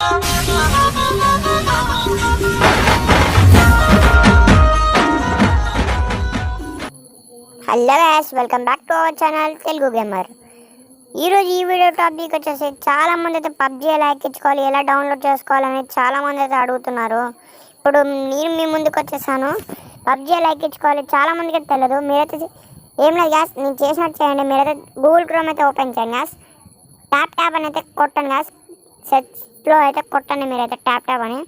Hello guys, welcome back to our channel Telugu gamer. ఈరోజు ఈ video topic వచ్చేసి చాలామంది అయితే పబ్జీ ఎలా ఎక్కించుకోవాలి, ఎలా డౌన్లోడ్ చేసుకోవాలని చాలామంది అయితే అడుగుతున్నారు. ఇప్పుడు నేను మీ ముందుకు వచ్చేసాను. పబ్జీ ఎలా ఎక్కించుకోవాలి చాలామందికి అయితే తెలియదు. మీరైతే ఏం లేదు గ్యాస్, నేను చేసినట్టు చేయండి. మీరైతే గూగుల్ క్రోమ్ అయితే ఓపెన్ చేయండి గ్యాస్. ట్యాప్ అని అయితే కొట్టండి గ్యాస్. సెర్చ్లో అయితే కొట్టండి మీరైతే ట్యాప్ అని.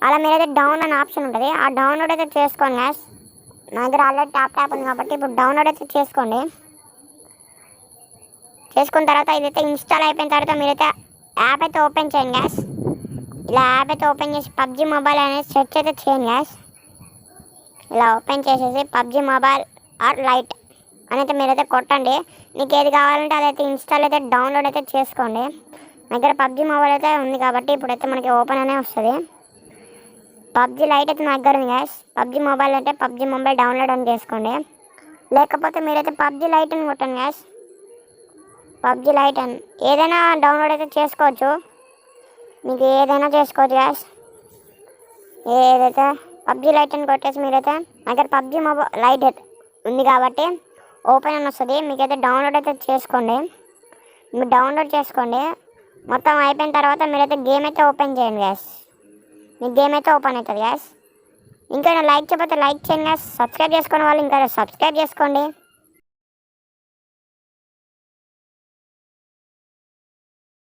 అలా మీరైతే డౌన్ అనే ఆప్షన్ ఉంటుంది, ఆ డౌన్లోడ్ అయితే చేసుకోండి గ్యాస్. నా దగ్గర ఆల్రెడీ ట్యాప్ ఉంది కాబట్టి ఇప్పుడు డౌన్లోడ్ అయితే చేసుకోండి. చేసుకున్న తర్వాత ఇదైతే ఇన్స్టాల్ అయిపోయిన తర్వాత మీరైతే యాప్ అయితే ఓపెన్ చేయండి గ్యాస్. ఇలా యాప్ అయితే ఓపెన్ చేసి పబ్జీ మొబైల్ అనేది సెర్చ్ అయితే చేయండి గ్యాస్. ఇలా ఓపెన్ చేసేసి పబ్జీ మొబైల్ ఆర్ లైట్ అని అయితే మీరైతే కొట్టండి. మీకు ఏది కావాలంటే అదైతే ఇన్స్టాల్ అయితే డౌన్లోడ్ అయితే చేసుకోండి. నా దగ్గర పబ్జీ మొబైల్ అయితే ఉంది కాబట్టి ఇప్పుడైతే మనకి ఓపెన్ అనే వస్తుంది. పబ్జీ లైట్ అయితే నా దగ్గర ఉంది గ్యాస్. పబ్జీ మొబైల్ అంటే పబ్జీ మొబైల్ డౌన్లోడ్ అని చేసుకోండి. లేకపోతే మీరైతే పబ్జీ లైట్ అని కొట్టండి గ్యాస్. పబ్జీ లైట్ అని ఏదైనా డౌన్లోడ్ అయితే చేసుకోవచ్చు, మీకు ఏదైనా చేసుకోవచ్చు గ్యాస్. ఏదైతే పబ్జీ లైట్ అని కొట్టేసి మీరైతే దగ్గర పబ్జీ మొబైల్ లైట్ ఉంది కాబట్టి ఓపెన్ అని వస్తుంది. మీకైతే డౌన్లోడ్ అయితే చేసుకోండి. మీరు డౌన్లోడ్ చేసుకోండి. మొత్తం అయిపోయిన తర్వాత మీరైతే గేమ్ అయితే ఓపెన్ చేయండి గ్యాస్. మీకు గేమ్ అయితే ఓపెన్ అవుతుంది గ్యాస్. ఇంకా లైక్ చేయకపోతే లైక్ చేయండి గ్యాస్. సబ్స్క్రైబ్ చేసుకునే వాళ్ళు ఇంకా సబ్స్క్రైబ్ చేసుకోండి.